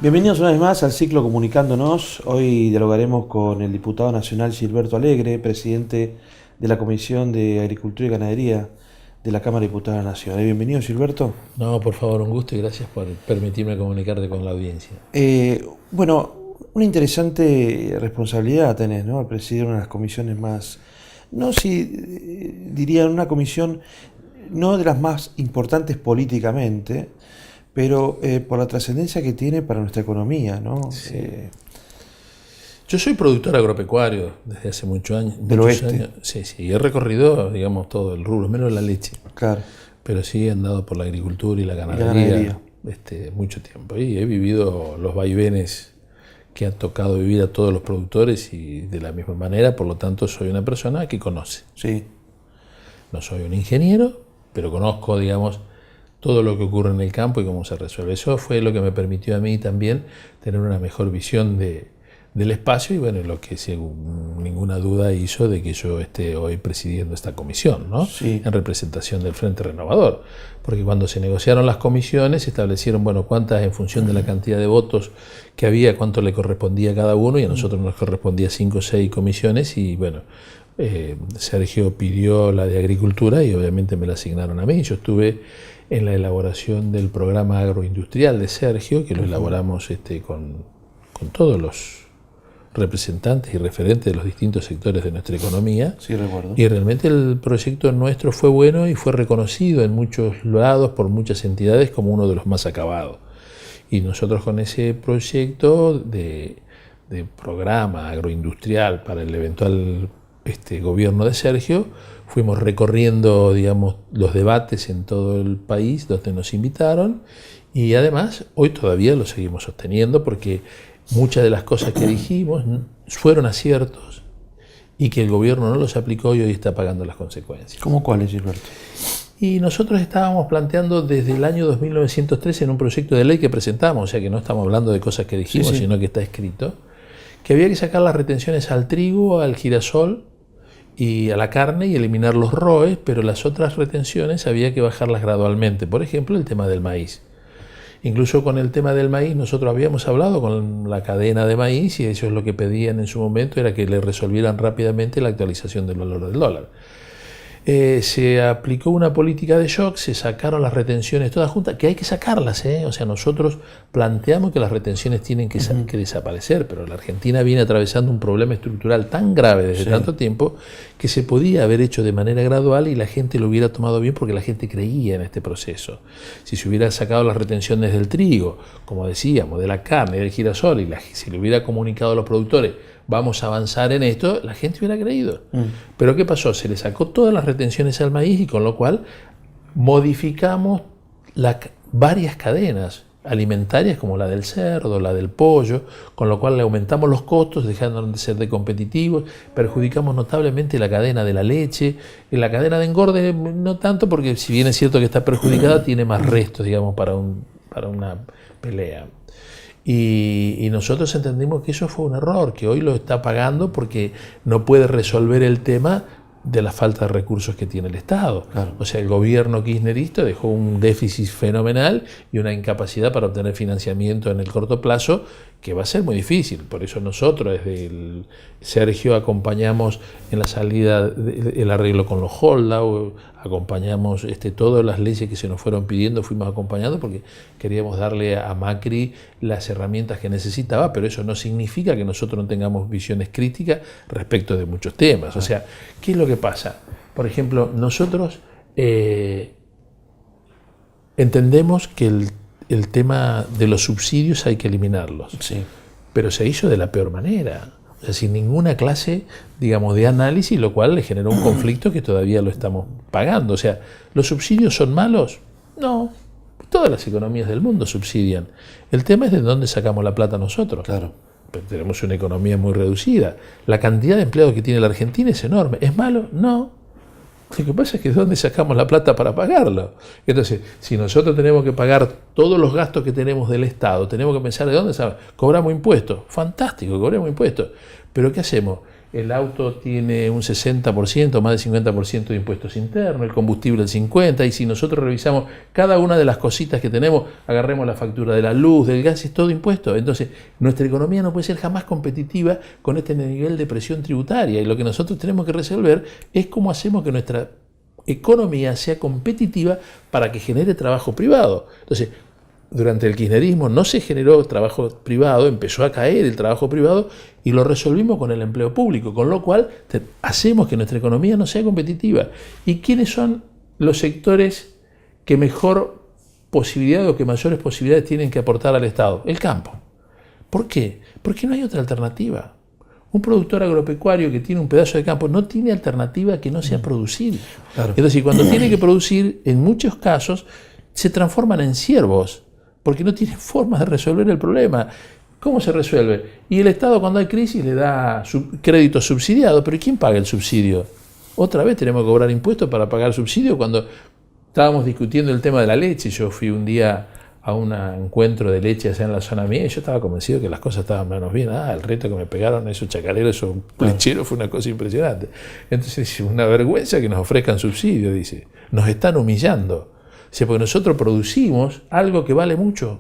Bienvenidos una vez más al ciclo Comunicándonos. Hoy dialogaremos con el diputado nacional Gilberto Alegre, presidente de la Comisión de Agricultura y Ganadería de la Cámara de Diputados Nacional. Bienvenido, Gilberto. No, por favor, un gusto y gracias por permitirme comunicarte con la audiencia. Bueno, una interesante responsabilidad tenés, ¿no? Al presidir una de las comisiones más, no si diría una comisión no de las más importantes políticamente, pero por la trascendencia que tiene para nuestra economía, ¿no? Sí. Yo soy productor agropecuario desde hace muchos años. Del oeste. Años. Sí, he recorrido, digamos, todo el rubro, menos la leche. Claro. Pero sí he andado por la agricultura y la ganadería. Mucho tiempo. Y he vivido los vaivenes que han tocado vivir a todos los productores y de la misma manera, por lo tanto, soy una persona que conoce. Sí. No soy un ingeniero, pero conozco, digamos, todo lo que ocurre en el campo y cómo se resuelve. Eso fue lo que me permitió a mí también tener una mejor visión del espacio y bueno, lo que sin ninguna duda hizo de que yo esté hoy presidiendo esta comisión, ¿no? Sí. En representación del Frente Renovador. Porque cuando se negociaron las comisiones se establecieron, bueno, cuántas en función de la cantidad de votos que había, cuánto le correspondía a cada uno y a nosotros nos correspondía 5 o 6 comisiones y bueno, Sergio pidió la de Agricultura y obviamente me la asignaron a mí. Yo estuve en la elaboración del programa agroindustrial de Sergio, que lo elaboramos con todos los representantes y referentes de los distintos sectores de nuestra economía. Sí, recuerdo. Y realmente el proyecto nuestro fue bueno y fue reconocido en muchos lados por muchas entidades como uno de los más acabados. Y nosotros con ese proyecto de programa agroindustrial para el eventual gobierno de Sergio, fuimos recorriendo, digamos, los debates en todo el país donde nos invitaron y además hoy todavía lo seguimos sosteniendo porque muchas de las cosas que dijimos fueron aciertos y que el gobierno no los aplicó y hoy está pagando las consecuencias. ¿Cómo cuáles, Gilberto? Y nosotros estábamos planteando desde el año 2913 en un proyecto de ley que presentamos, o sea que no estamos hablando de cosas que dijimos, sí. sino que está escrito, que había que sacar las retenciones al trigo, al girasol y a la carne y eliminar los ROEs, pero las otras retenciones había que bajarlas gradualmente. Por ejemplo, el tema del maíz. Incluso con el tema del maíz nosotros habíamos hablado con la cadena de maíz y ellos lo que pedían en su momento era que le resolvieran rápidamente la actualización del valor del dólar. Se aplicó una política de shock, se sacaron las retenciones todas juntas, que hay que sacarlas, o sea, nosotros planteamos que las retenciones tienen que desaparecer, pero la Argentina viene atravesando un problema estructural tan grave desde tanto tiempo que se podía haber hecho de manera gradual y la gente lo hubiera tomado bien porque la gente creía en este proceso. Si se hubiera sacado las retenciones del trigo, como decíamos, de la carne, del girasol, y se le hubiera comunicado a los productores, vamos a avanzar en esto, la gente hubiera creído. Pero ¿qué pasó? Se le sacó todas las retenciones al maíz y con lo cual modificamos varias cadenas alimentarias como la del cerdo, la del pollo, con lo cual le aumentamos los costos, dejando de ser de competitivos, perjudicamos notablemente la cadena de la leche, y la cadena de engorde no tanto porque si bien es cierto que está perjudicada, tiene más restos, digamos, para una pelea. Y nosotros entendimos que eso fue un error, que hoy lo está pagando porque no puede resolver el tema de la falta de recursos que tiene el Estado. Claro. O sea, el gobierno kirchnerista dejó un déficit fenomenal y una incapacidad para obtener financiamiento en el corto plazo que va a ser muy difícil. Por eso nosotros desde Sergio acompañamos en la salida el arreglo con los holdout, acompañamos todas las leyes que se nos fueron pidiendo, fuimos acompañando porque queríamos darle a Macri las herramientas que necesitaba, pero eso no significa que nosotros no tengamos visiones críticas respecto de muchos temas. O sea, ¿qué es lo que pasa? Por ejemplo, nosotros entendemos que el tema de los subsidios hay que eliminarlos, pero se hizo de la peor manera. O sea, sin ninguna clase, digamos, de análisis, lo cual le generó un conflicto que todavía lo estamos pagando. O sea, ¿los subsidios son malos? No. Todas las economías del mundo subsidian. El tema es de dónde sacamos la plata nosotros. Claro. Pero tenemos una economía muy reducida. La cantidad de empleados que tiene la Argentina es enorme. ¿Es malo? No. Lo que pasa es que ¿de dónde sacamos la plata para pagarlo? Entonces, si nosotros tenemos que pagar todos los gastos que tenemos del Estado, tenemos que pensar de dónde sabemos. Cobramos impuestos. Fantástico, cobramos impuestos. Pero ¿qué hacemos? el auto tiene un 60%, más del 50% de impuestos internos, el combustible el 50%, y si nosotros revisamos cada una de las cositas que tenemos, agarremos la factura de la luz, del gas, es todo impuesto. Entonces, nuestra economía no puede ser jamás competitiva con este nivel de presión tributaria, y lo que nosotros tenemos que resolver es cómo hacemos que nuestra economía sea competitiva para que genere trabajo privado. Entonces, durante el kirchnerismo no se generó trabajo privado, empezó a caer el trabajo privado y lo resolvimos con el empleo público, con lo cual hacemos que nuestra economía no sea competitiva. ¿Y quiénes son los sectores que mejor posibilidad o que mayores posibilidades tienen que aportar al Estado? El campo. ¿Por qué? Porque no hay otra alternativa. Un productor agropecuario que tiene un pedazo de campo no tiene alternativa que no sea producir. Claro. Entonces, cuando tiene que producir, en muchos casos se transforman en siervos, porque no tienen forma de resolver el problema. ¿Cómo se resuelve? Y el Estado, cuando hay crisis, le da crédito subsidiado. ¿Pero quién paga el subsidio? Otra vez tenemos que cobrar impuestos para pagar el subsidio. Cuando estábamos discutiendo el tema de la leche, yo fui un día a un encuentro de leche allá en la zona mía y yo estaba convencido que las cosas estaban menos bien. El reto que me pegaron esos chacareros, esos lecheros, fue una cosa impresionante. Entonces dice, una vergüenza que nos ofrezcan subsidio, dice. Nos están humillando. Dice, porque nosotros producimos algo que vale mucho.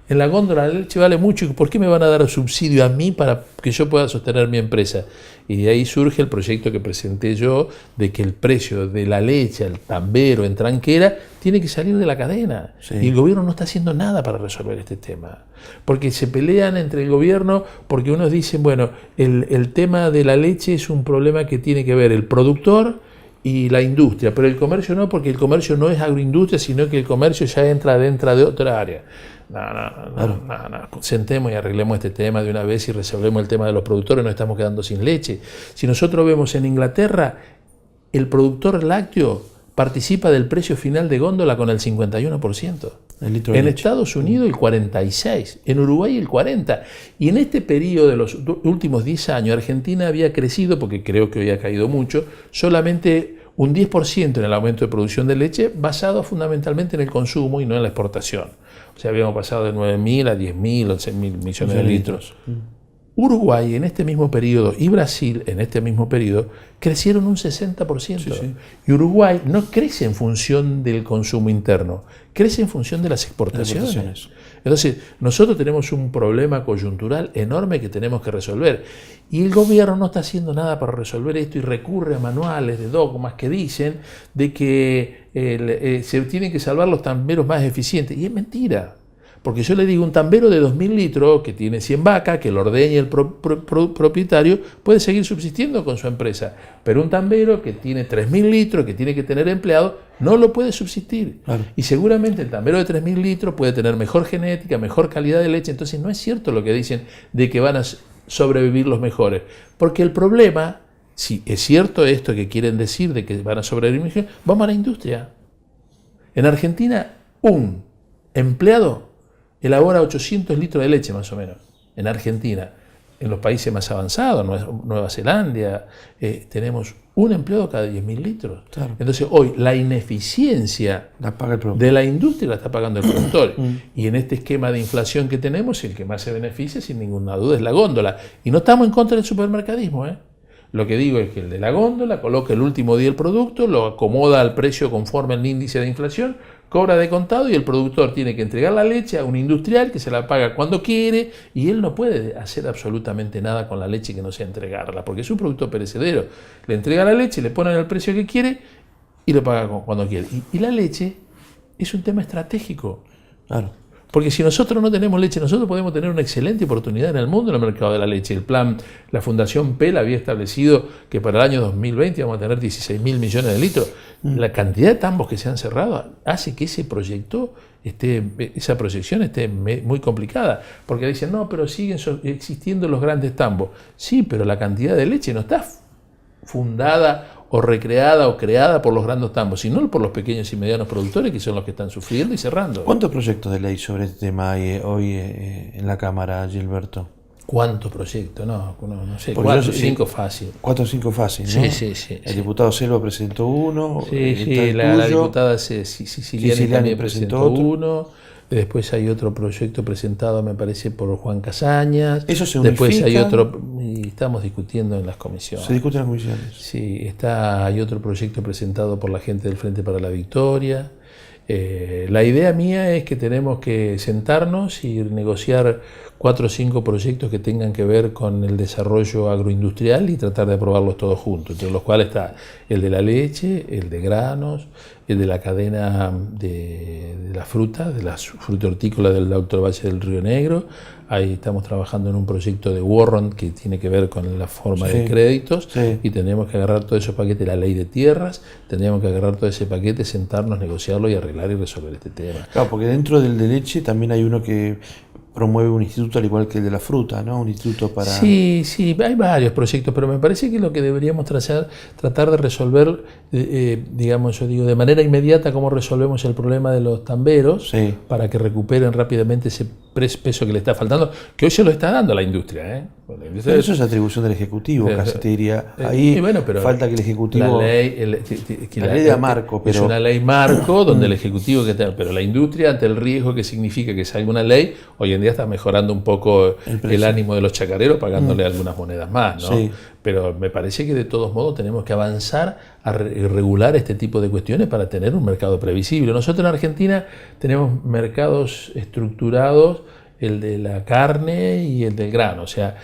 En la góndola la leche vale mucho. ¿Por qué me van a dar subsidio a mí para que yo pueda sostener mi empresa? Y de ahí surge el proyecto que presenté yo de que el precio de la leche al tambero en tranquera tiene que salir de la cadena. Sí. Y el gobierno no está haciendo nada para resolver este tema. Porque se pelean entre el gobierno, porque unos dicen, bueno, el tema de la leche es un problema que tiene que ver el productor y la industria, pero el comercio no, porque el comercio no es agroindustria, sino que el comercio ya entra dentro de otra área. No, sentemos y arreglemos este tema de una vez y resolvemos el tema de los productores, nos estamos quedando sin leche. Si nosotros vemos en Inglaterra, el productor lácteo participa del precio final de góndola con el 51%. En Estados Unidos el 46%, en Uruguay el 40%. Y en este periodo de los últimos 10 años, Argentina había crecido, porque creo que hoy ha caído mucho, solamente un 10% en el aumento de producción de leche, basado fundamentalmente en el consumo y no en la exportación. O sea, habíamos pasado de 9.000 a 10.000, 11.000 millones de litros. Uruguay en este mismo periodo y Brasil en este mismo periodo crecieron un 60%. Sí. Y Uruguay no crece en función del consumo interno, crece en función de las exportaciones. Entonces, nosotros tenemos un problema coyuntural enorme que tenemos que resolver. Y el gobierno no está haciendo nada para resolver esto y recurre a manuales de dogmas que dicen de que se tienen que salvar los tamberos más eficientes. Y es mentira. Porque yo le digo, un tambero de 2.000 litros que tiene 100 vacas, que lo ordeñe el propietario, puede seguir subsistiendo con su empresa. Pero un tambero que tiene 3.000 litros, que tiene que tener empleados, no lo puede subsistir. Claro. Y seguramente el tambero de 3.000 litros puede tener mejor genética, mejor calidad de leche. Entonces no es cierto lo que dicen de que van a sobrevivir los mejores. Porque el problema, si es cierto esto que quieren decir de que van a sobrevivir mejor, vamos a la industria. En Argentina, un empleado elabora 800 litros de leche más o menos, en Argentina. En los países más avanzados, Nueva Zelanda, tenemos un empleado cada 10.000 litros. Claro. Entonces hoy la ineficiencia de la industria la está pagando el productor. Y en este esquema de inflación que tenemos, el que más se beneficia sin ninguna duda es la góndola. Y no estamos en contra del supermercadismo, Lo que digo es que el de la góndola coloca el último día el producto, lo acomoda al precio conforme al índice de inflación, cobra de contado y el productor tiene que entregar la leche a un industrial que se la paga cuando quiere y él no puede hacer absolutamente nada con la leche que no sea entregarla, porque es un producto perecedero. Le entrega la leche, le ponen el precio que quiere y lo paga cuando quiere. Y la leche es un tema estratégico. Claro. Porque si nosotros no tenemos leche, nosotros podemos tener una excelente oportunidad en el mundo en el mercado de la leche. El plan, la Fundación PEL había establecido que para el año 2020 vamos a tener 16.000 millones de litros. La cantidad de tambos que se han cerrado hace que esa proyección esté muy complicada. Porque dicen, no, pero siguen existiendo los grandes tambos. Sí, pero la cantidad de leche no está fundada o recreada o creada por los grandes tambos, sino por los pequeños y medianos productores que son los que están sufriendo y cerrando. ¿Cuántos proyectos de ley sobre este tema hay hoy en la Cámara, Gilberto? ¿Cuántos proyectos? No sé, 4 o 5 fácil. 4 o 5 fácil, ¿no? Sí. El diputado Selva presentó uno. Sí, la diputada Siciliani también presentó uno. Después hay otro proyecto presentado, me parece, por Juan Casañas. ¿Eso se unifica? Después hay otro... estamos discutiendo en las comisiones. ¿Se discuten en las comisiones? Sí, hay otro proyecto presentado por la gente del Frente para la Victoria. La idea mía es que tenemos que sentarnos y negociar 4 o 5 proyectos que tengan que ver con el desarrollo agroindustrial y tratar de aprobarlos todos juntos, entre los cuales está el de la leche, el de granos, el de la cadena de la fruta, de las frutas hortícolas del Alto Valle del Río Negro. Ahí estamos trabajando en un proyecto de Warrant que tiene que ver con la forma de créditos, y tenemos que agarrar todos esos paquetes, la ley de tierras, tendríamos que agarrar todo ese paquete, sentarnos, negociarlo y arreglar y resolver este tema. Claro, porque dentro del de leche también hay uno que promueve un instituto al igual que el de la fruta, ¿no? Un instituto para... Sí, hay varios proyectos, pero me parece que lo que deberíamos tratar de resolver, digamos, yo digo, de manera inmediata, cómo resolvemos el problema de los tamberos, para que recuperen rápidamente ese peso que le está faltando, que hoy se lo está dando a la industria, ¿eh? La industria eso es atribución del Ejecutivo, casi te diría. Ahí pero falta que el Ejecutivo... La ley de marco, pero... Es una ley marco donde el Ejecutivo... pero la industria, ante el riesgo que significa que salga una ley, hoy en día está mejorando un poco el ánimo de los chacareros, pagándole algunas monedas más, ¿no? Pero me parece que de todos modos tenemos que avanzar a regular este tipo de cuestiones para tener un mercado previsible. Nosotros en Argentina tenemos mercados estructurados, el de la carne y el del grano. O sea,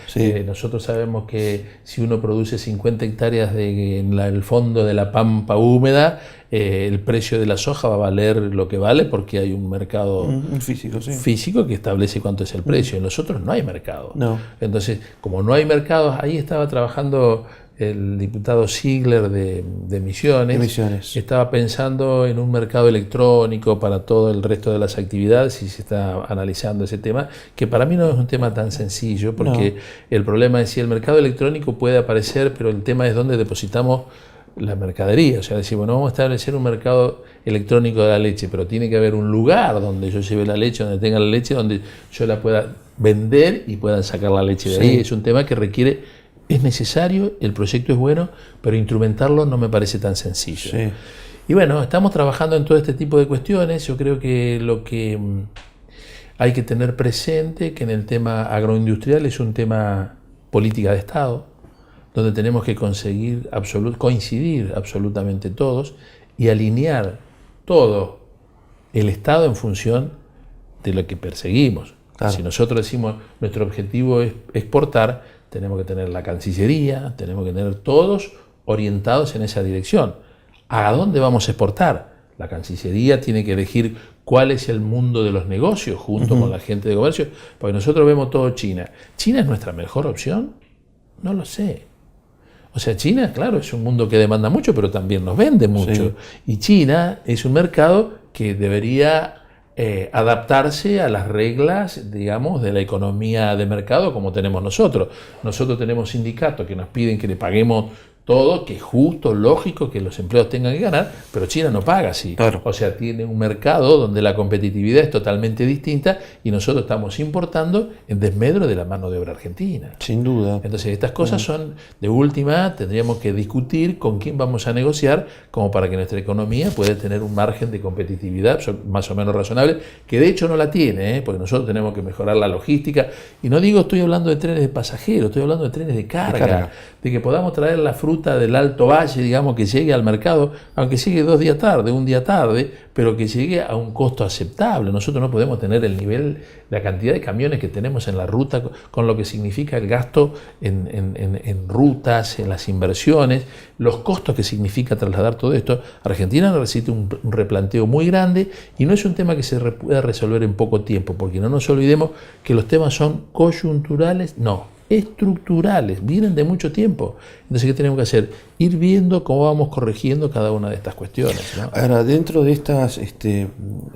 nosotros sabemos que si uno produce 50 hectáreas en el fondo de la pampa húmeda, el precio de la soja va a valer lo que vale porque hay un mercado físico que establece cuánto es el precio. En los otros no hay mercado. Entonces, como no hay mercados, ahí estaba trabajando el diputado Ziegler de Misiones, estaba pensando en un mercado electrónico para todo el resto de las actividades y se está analizando ese tema, que para mí no es un tema tan sencillo, porque el problema es si el mercado electrónico puede aparecer, pero el tema es dónde depositamos la mercadería. O sea, decir, bueno, vamos a establecer un mercado electrónico de la leche, pero tiene que haber un lugar donde yo lleve la leche, donde tenga la leche, donde yo la pueda vender y puedan sacar la leche de ahí. Es un tema que requiere... Es necesario, el proyecto es bueno, pero instrumentarlo no me parece tan sencillo. Y bueno, estamos trabajando en todo este tipo de cuestiones. Yo creo que lo que hay que tener presente que en el tema agroindustrial es un tema política de Estado, donde tenemos que coincidir absolutamente todos y alinear todo el Estado en función de lo que perseguimos. Si nosotros decimos nuestro objetivo es exportar, tenemos que tener la Cancillería, tenemos que tener todos orientados en esa dirección. ¿A dónde vamos a exportar? La Cancillería tiene que elegir cuál es el mundo de los negocios junto con la gente de comercio, porque nosotros vemos todo China. ¿China es nuestra mejor opción? No lo sé. O sea, China, claro, es un mundo que demanda mucho, pero también nos vende mucho. Y China es un mercado que debería... adaptarse a las reglas, digamos, de la economía de mercado como tenemos nosotros. Nosotros tenemos sindicatos que nos piden que le paguemos todo, que es justo, lógico que los empleados tengan que ganar, pero China no paga así. O sea, tiene un mercado donde la competitividad es totalmente distinta y nosotros estamos importando en desmedro de la mano de obra argentina. Sin duda. Entonces, estas cosas son, de última, tendríamos que discutir con quién vamos a negociar como para que nuestra economía pueda tener un margen de competitividad más o menos razonable, que de hecho no la tiene, porque nosotros tenemos que mejorar la logística. Y no digo, estoy hablando de trenes de pasajeros, estoy hablando de trenes de carga. De que podamos traer la fruta del Alto Valle, digamos, que llegue al mercado, aunque llegue 2 días tarde, 1 día tarde, pero que llegue a un costo aceptable. Nosotros no podemos tener el nivel, la cantidad de camiones que tenemos en la ruta, con lo que significa el gasto en rutas, en las inversiones, los costos que significa trasladar todo esto. Argentina necesita un replanteo muy grande y no es un tema que se pueda resolver en poco tiempo, porque no nos olvidemos que los temas son coyunturales, estructurales, vienen de mucho tiempo. Entonces, ¿qué tenemos que hacer? Ir viendo cómo vamos corrigiendo cada una de estas cuestiones, ¿no? Ahora, dentro de estas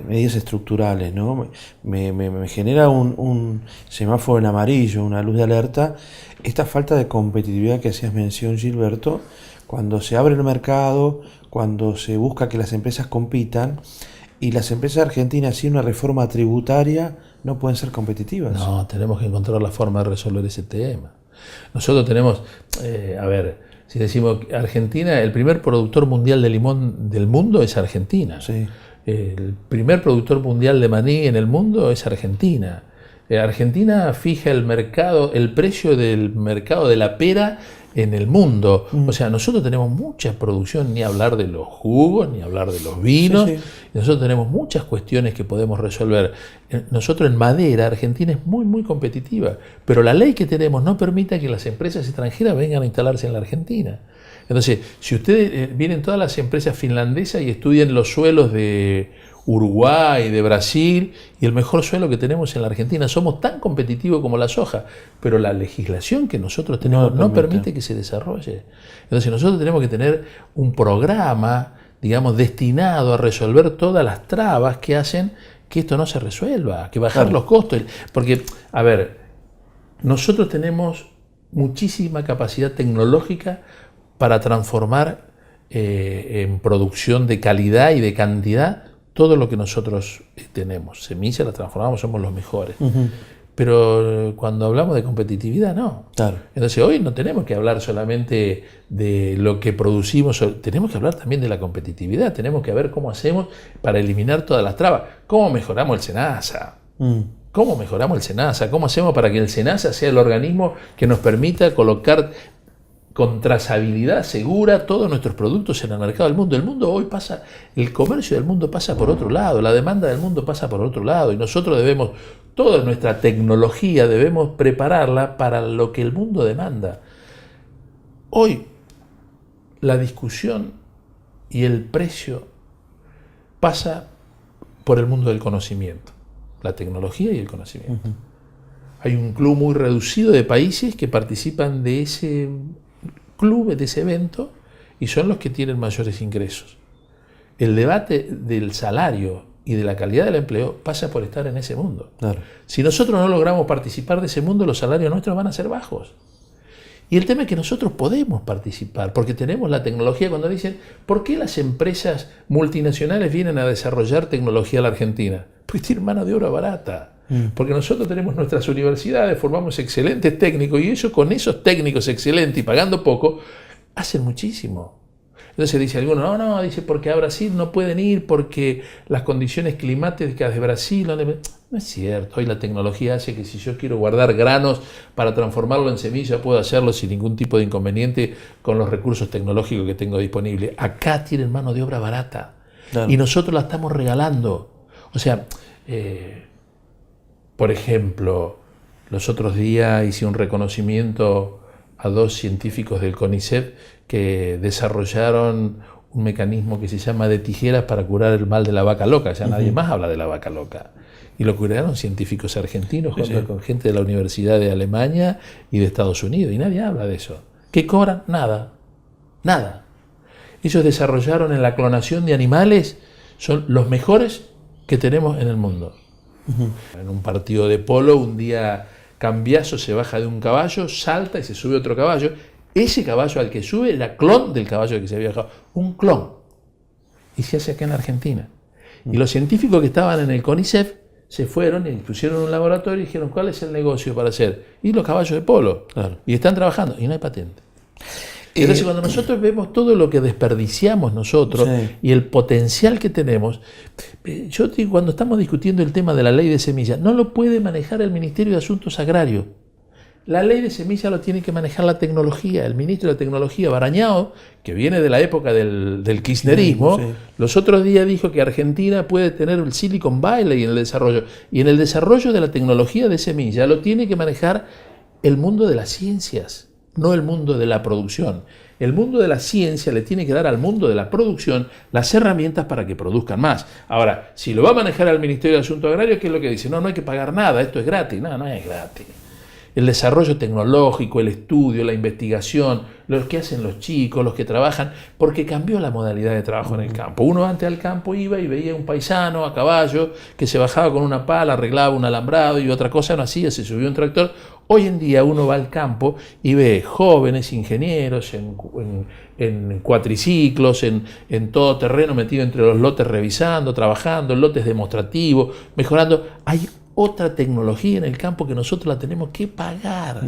medidas estructurales, ¿no? me genera un semáforo en amarillo, una luz de alerta, esta falta de competitividad que hacías mención, Gilberto, cuando se abre el mercado, cuando se busca que las empresas compitan, y las empresas argentinas sin una reforma tributaria no pueden ser competitivas. No, tenemos que encontrar la forma de resolver ese tema. Nosotros tenemos, si decimos Argentina, el primer productor mundial de limón del mundo es Argentina. El primer productor mundial de maní en el mundo es Argentina. Argentina fija el mercado, el precio del mercado de la pera en el mundo. O sea, nosotros tenemos mucha producción, ni hablar de los jugos, ni hablar de los vinos. Sí, sí. Nosotros tenemos muchas cuestiones que podemos resolver. Nosotros en madera, Argentina es muy, muy competitiva, pero la ley que tenemos no permite que las empresas extranjeras vengan a instalarse en la Argentina. Entonces, si ustedes vienen todas las empresas finlandesas y estudian los suelos de Uruguay, de Brasil, y el mejor suelo que tenemos en la Argentina, somos tan competitivos como la soja, pero la legislación que nosotros tenemos no permite que se desarrolle. Entonces nosotros tenemos que tener un programa, digamos, destinado a resolver todas las trabas que hacen que esto no se resuelva, que bajar los costos. Porque, a ver, nosotros tenemos muchísima capacidad tecnológica para transformar en producción de calidad y de cantidad todo lo que nosotros tenemos. Semillas las transformamos, somos los mejores. Pero cuando hablamos de competitividad, no. Claro. Entonces hoy no tenemos que hablar solamente de lo que producimos, tenemos que hablar también de la competitividad, tenemos que ver cómo hacemos para eliminar todas las trabas. ¿Cómo mejoramos el SENASA? ¿Cómo mejoramos el SENASA? ¿Cómo hacemos para que el SENASA sea el organismo que nos permita colocar con trazabilidad segura todos nuestros productos en el mercado del mundo? El mundo hoy pasa, el comercio del mundo pasa por otro lado, la demanda del mundo pasa por otro lado, y nosotros debemos, toda nuestra tecnología debemos prepararla para lo que el mundo demanda. Hoy la discusión y el precio pasa por el mundo del conocimiento, la tecnología y el conocimiento. Hay un club muy reducido de países que participan de ese club, de ese evento, y son los que tienen mayores ingresos. El debate del salario y de la calidad del empleo pasa por estar en ese mundo. Claro. Si nosotros no logramos participar de ese mundo, los salarios nuestros van a ser bajos. Y el tema es que nosotros podemos participar, porque tenemos la tecnología. Cuando dicen, ¿por qué las empresas multinacionales vienen a desarrollar tecnología a la Argentina? Porque tienen mano de obra barata. Porque nosotros tenemos nuestras universidades, formamos excelentes técnicos, y ellos con esos técnicos excelentes y pagando poco, hacen muchísimo. Entonces dice alguno, no, dice, porque a Brasil no pueden ir porque las condiciones climáticas de Brasil... No es cierto, hoy la tecnología hace que si yo quiero guardar granos para transformarlo en semilla, puedo hacerlo sin ningún tipo de inconveniente con los recursos tecnológicos que tengo disponibles. Acá tienen mano de obra barata, claro, y nosotros la estamos regalando. O sea, por ejemplo, los otros días hice un reconocimiento a 2 científicos del CONICET que desarrollaron un mecanismo que se llama de tijeras para curar el mal de la vaca loca. Ya nadie más habla de la vaca loca. Y lo curaron científicos argentinos junto con gente de la Universidad de Alemania y de Estados Unidos. Y nadie habla de eso. ¿Qué cobran? Nada. Nada. Ellos desarrollaron en la clonación de animales, son los mejores que tenemos en el mundo. En un partido de polo, un día Cambiaso se baja de un caballo, salta y se sube otro caballo. Ese caballo al que sube era clon del caballo que se había bajado. Un clon. Y se hace acá en Argentina. Y los científicos que estaban en el CONICET se fueron y pusieron un laboratorio y dijeron, ¿cuál es el negocio para hacer? Y los caballos de polo. Claro. Y están trabajando y no hay patente. Entonces cuando nosotros vemos todo lo que desperdiciamos nosotros, sí, y el potencial que tenemos, yo digo, cuando estamos discutiendo el tema de la ley de semillas, no lo puede manejar el Ministerio de Asuntos Agrarios. La ley de semillas lo tiene que manejar la tecnología. El ministro de Tecnología, Barañao, que viene de la época del kirchnerismo, sí, los otros días dijo que Argentina puede tener el Silicon Valley en el desarrollo. Y en el desarrollo de la tecnología de semilla lo tiene que manejar el mundo de las ciencias, no el mundo de la producción. El mundo de la ciencia le tiene que dar al mundo de la producción las herramientas para que produzcan más. Ahora, si lo va a manejar al Ministerio de Asuntos Agrarios, ¿qué es lo que dice? No hay que pagar nada, esto es gratis. No es gratis. El desarrollo tecnológico, el estudio, la investigación, lo que hacen los chicos, los que trabajan, porque cambió la modalidad de trabajo en el campo. Uno antes al campo iba y veía un paisano a caballo que se bajaba con una pala, arreglaba un alambrado y otra cosa no hacía, se subió un tractor. Hoy en día uno va al campo y ve jóvenes ingenieros en cuatriciclos, en todo terreno metido entre los lotes revisando, trabajando, lotes demostrativos, mejorando. Hay otra tecnología en el campo que nosotros la tenemos que pagar,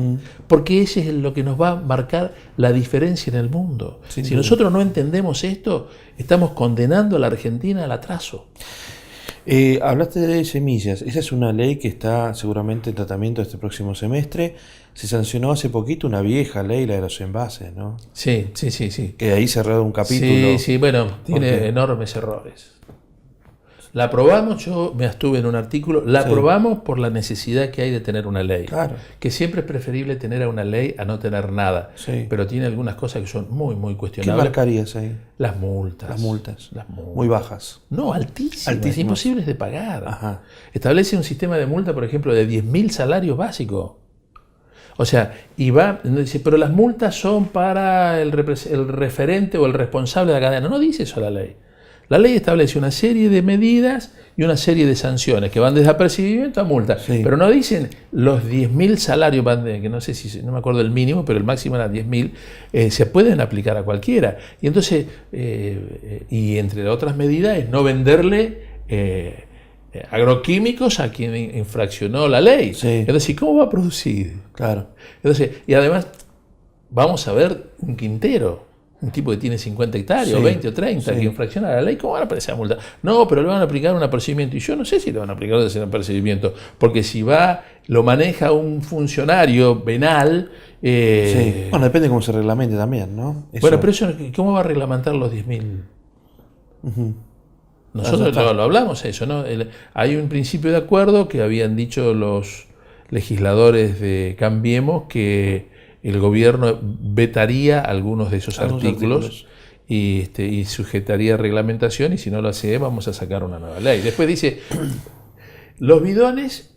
porque ese es lo que nos va a marcar la diferencia en el mundo. Si nosotros no entendemos esto, estamos condenando a la Argentina al atraso. Hablaste de semillas. Esa es una ley que está seguramente en tratamiento este próximo semestre. Se sancionó hace poquito una vieja ley, la de los envases, ¿no? Sí. Que ahí cerrado un capítulo. Sí, bueno, tiene enormes errores. La aprobamos, yo me abstuve en un artículo, la aprobamos por la necesidad que hay de tener una ley. Claro. Que siempre es preferible tener a una ley a no tener nada. Sí. Pero tiene algunas cosas que son muy ¿Qué cuestionables. marcarías ahí? Las multas. Las multas. Las multas. Muy bajas. No, altísimas. Altísimas. Imposibles de pagar. Ajá. Establece un sistema de multa, por ejemplo, de 10.000 salarios básicos. O sea, y va, dice, pero las multas son para el referente o el responsable de la cadena. No dice eso la ley. La ley establece una serie de medidas y una serie de sanciones que van desde apercibimiento a multa. Sí. Pero no dicen los 10.000 salarios, que no sé si, no me acuerdo el mínimo, pero el máximo era 10.000, se pueden aplicar a cualquiera. Y entonces, y entre otras medidas, es no venderle agroquímicos a quien infraccionó la ley. Sí. Entonces, ¿cómo va a producir? Claro. Entonces, y además, vamos a ver un quintero. Un tipo que tiene 50 hectáreas, Sí, 20 o 30, sí. que infracciona la ley, ¿cómo van a poner esa multa? No, pero le van a aplicar un apercibimiento. Y yo no sé si le van a aplicar un apercibimiento, porque si lo maneja un funcionario venal. Sí. Bueno, depende de cómo se reglamente también, ¿no? Eso. Bueno, pero eso, ¿cómo va a reglamentar los 10.000? Ujú. Nosotros Eso está. lo hablamos eso, ¿no? Hay un principio de acuerdo que habían dicho los legisladores de Cambiemos que el gobierno vetaría algunos de esos artículos. Y sujetaría reglamentación, y si no lo hace, vamos a sacar una nueva ley. Después dice, los bidones,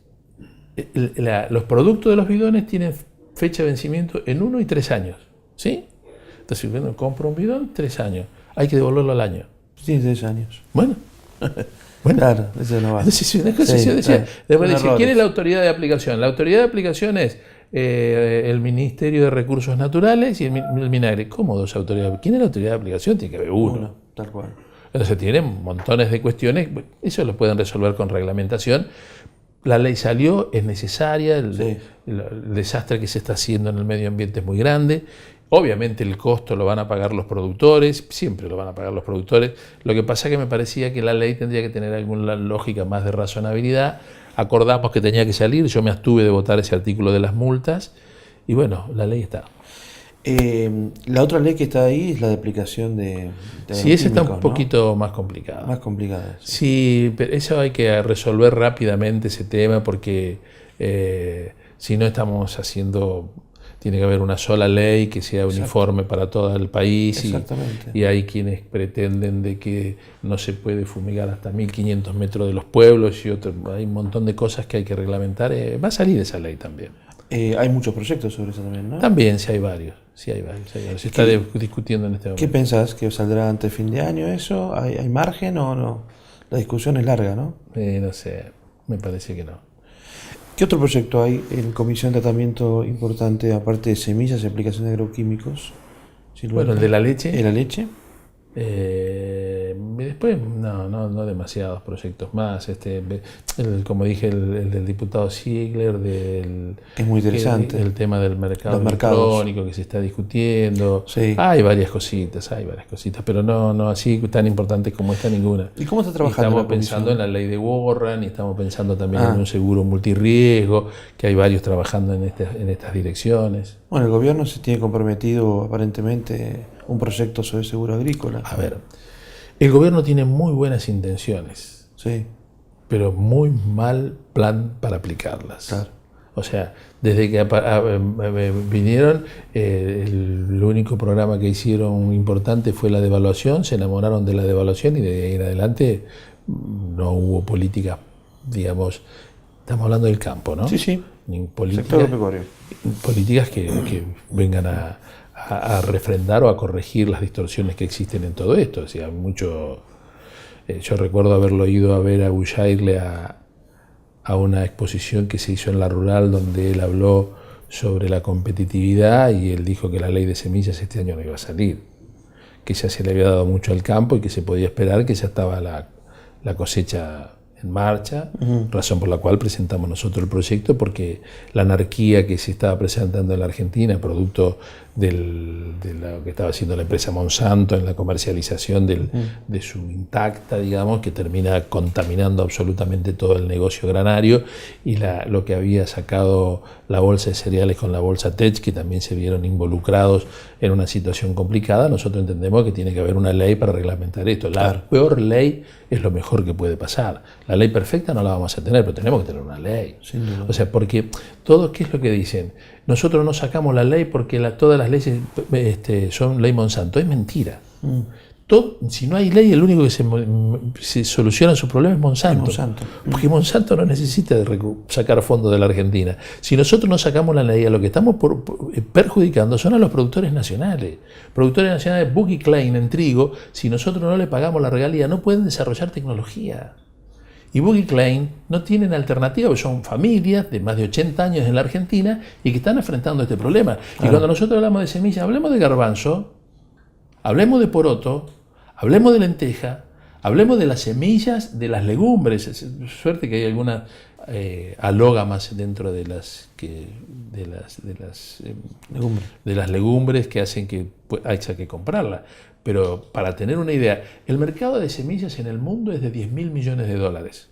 los productos de los bidones tienen fecha de vencimiento en 1 y 3 años. ¿Sí? Entonces, bueno, compro un bidón, 3 años. Hay que devolverlo al año. Tiene 3 años. Bueno. Claro, eso no va. Entonces, una cosa Sí, yo decía, después dice, errores. ¿quién es la autoridad de aplicación? La autoridad de aplicación es el Ministerio de Recursos Naturales y el Minagre. ¿Cómo dos autoridades? ¿Quién es la autoridad de aplicación? Tiene que haber uno. Tal cual. Entonces tienen montones de cuestiones, eso lo pueden resolver con reglamentación. La ley salió, es necesaria, el desastre que se está haciendo en el medio ambiente es muy grande. Obviamente el costo lo van a pagar los productores, siempre lo van a pagar los productores. Lo que pasa es que me parecía que la ley tendría que tener alguna lógica más de razonabilidad. Acordamos que tenía que salir, yo me abstuve de votar ese artículo de las multas y bueno, la ley está. La otra ley que está ahí es la de aplicación de Sí, esa está un químicos, poquito más complicada. Más complicada. Sí, pero eso hay que resolver rápidamente ese tema porque si no estamos haciendo, tiene que haber una sola ley que sea uniforme para todo el país y hay quienes pretenden de que no se puede fumigar hasta 1.500 metros de los pueblos y hay un montón de cosas que hay que reglamentar. Va a salir esa ley también. Hay muchos proyectos sobre eso también, ¿no? También, sí hay varios. Se está discutiendo en este momento. ¿Qué pensás? ¿Que saldrá antes de fin de año eso? ¿Hay margen o no? La discusión es larga, ¿no? No sé, me parece que no. ¿Qué otro proyecto hay en comisión de tratamiento importante, aparte de semillas y aplicación de agroquímicos? Bueno, el de la leche. ¿De la leche? Después, no demasiados proyectos más. Como dije, el del diputado Ziegler, es muy interesante. El tema del mercado electrónico que se está discutiendo. Sí. Hay varias cositas, pero no así tan importantes como esta ninguna. ¿Y cómo está trabajando? Estamos pensando en la ley de Warren y estamos pensando también en un seguro multirriesgo, que hay varios trabajando en estas direcciones. Bueno, el gobierno se tiene comprometido aparentemente un proyecto sobre seguro agrícola. A ver, el gobierno tiene muy buenas intenciones, sí, pero muy mal plan para aplicarlas. Claro. O sea, desde que vinieron, el único programa que hicieron importante fue la devaluación, se enamoraron de la devaluación y de ahí en adelante no hubo políticas, digamos, estamos hablando del campo, ¿no? Sí. Políticas que vengan a refrendar o a corregir las distorsiones que existen en todo esto. O sea, yo recuerdo haberlo ido a ver a Bujairle a una exposición que se hizo en La Rural donde él habló sobre la competitividad y él dijo que la ley de semillas este año no iba a salir, que ya se le había dado mucho al campo y que se podía esperar que ya estaba la cosecha en marcha, razón por la cual presentamos nosotros el proyecto, porque la anarquía que se estaba presentando en la Argentina, producto de lo que estaba haciendo la empresa Monsanto en la comercialización de su intacta, digamos, que termina contaminando absolutamente todo el negocio granario, y lo que había sacado la bolsa de cereales con la bolsa Tech, que también se vieron involucrados en una situación complicada. Nosotros entendemos que tiene que haber una ley para reglamentar esto. La peor ley es lo mejor que puede pasar. La ley perfecta no la vamos a tener, pero tenemos que tener una ley. O sea, porque todo, ¿qué es lo que dicen? Nosotros no sacamos la ley porque todas las leyes son ley Monsanto. Es mentira. Si no hay ley, el único que se soluciona su problema es Monsanto. Porque Monsanto no necesita sacar fondos de la Argentina. Si nosotros no sacamos la ley, a lo que estamos perjudicando son a los productores nacionales. Productores nacionales, Buck y Klein en trigo, si nosotros no le pagamos la regalía, no pueden desarrollar tecnología. Y Buck y Klein no tienen alternativa, porque son familias de más de 80 años en la Argentina y que están enfrentando este problema. Y cuando nosotros hablamos de semillas, hablemos de garbanzo, hablemos de poroto, hablemos de lenteja, hablemos de las semillas de las legumbres. Suerte que hay algunas alógamas dentro de las legumbres que hacen que haya que comprarlas. Pero para tener una idea, el mercado de semillas en el mundo es de 10.000 millones de dólares.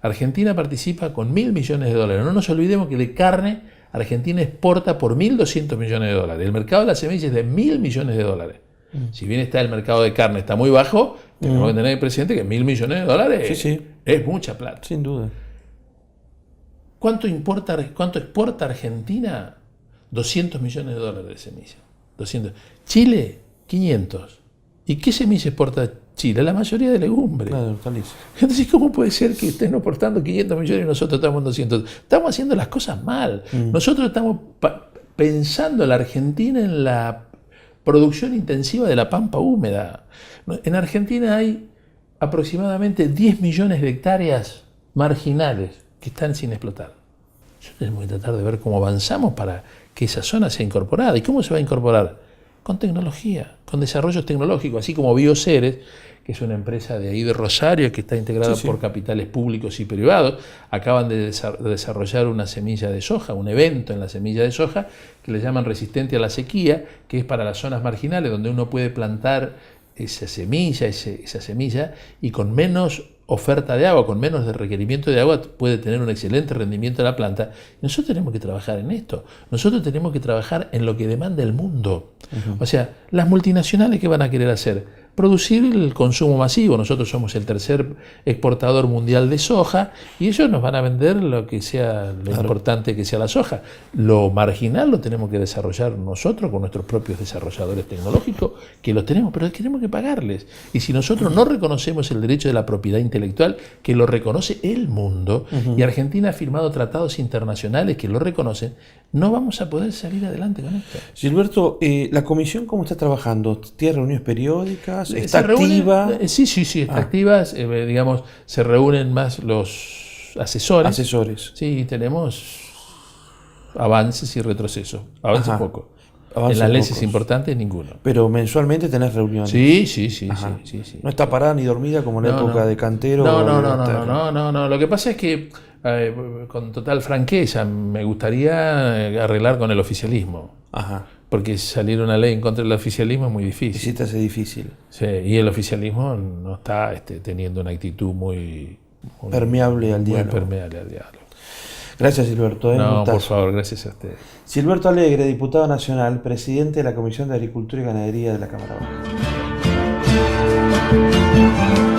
Argentina participa con 1.000 millones de dólares. No nos olvidemos que de carne Argentina exporta por 1.200 millones de dólares. El mercado de las semillas es de 1.000 millones de dólares. Si bien está el mercado de carne está muy bajo, tenemos que tener presente que 1.000 millones de dólares es mucha plata. Sin duda. ¿Cuánto exporta Argentina? 200 millones de dólares de semillas. 200. Chile, 500. ¿Y qué semilla exporta Chile? La mayoría de legumbres. Claro, entonces, ¿cómo puede ser que estén exportando 500 millones y nosotros estamos en 200? Estamos haciendo las cosas mal. Nosotros estamos pensando en la Argentina en la producción intensiva de la pampa húmeda. En Argentina hay aproximadamente 10 millones de hectáreas marginales que están sin explotar. Nosotros tenemos que tratar de ver cómo avanzamos para que esa zona sea incorporada. ¿Y cómo se va a incorporar? Con tecnología, con desarrollos tecnológicos, así como Bioceres, que es una empresa de ahí de Rosario, que está integrada por capitales públicos y privados, acaban de desarrollar una semilla de soja, un evento en la semilla de soja, que le llaman resistente a la sequía, que es para las zonas marginales, donde uno puede plantar esa semilla, y con menos oferta de agua, con menos de requerimiento de agua, puede tener un excelente rendimiento de la planta. Y nosotros tenemos que trabajar en esto. Nosotros tenemos que trabajar en lo que demanda el mundo. O sea, las multinacionales, ¿qué van a querer hacer? Producir el consumo masivo. Nosotros somos el tercer exportador mundial de soja y ellos nos van a vender lo que sea lo importante que sea la soja. Lo marginal lo tenemos que desarrollar nosotros con nuestros propios desarrolladores tecnológicos, que los tenemos, pero tenemos que pagarles. Y si nosotros no reconocemos el derecho de la propiedad intelectual, que lo reconoce el mundo, y Argentina ha firmado tratados internacionales que lo reconocen, no vamos a poder salir adelante con esto. Gilberto, ¿la comisión cómo está trabajando? ¿Tiene reuniones periódicas? ¿Está activa? Sí, está activa. Digamos, se reúnen más los asesores. Sí, tenemos avances y retrocesos. Avances poco. En las leyes importantes, ninguno. Pero mensualmente tenés reuniones. Sí. No está parada ni dormida como en la época de Cantero. No. Lo que pasa es que, con total franqueza, me gustaría arreglar con el oficialismo. Porque salir una ley en contra del oficialismo es muy difícil. Sí, te hace difícil. Sí, y el oficialismo no está teniendo una actitud muy permeable al diálogo. Gracias, Gilberto. No, por favor, gracias a usted. Gilberto Alegre, diputado nacional, presidente de la Comisión de Agricultura y Ganadería de la Cámara Baja.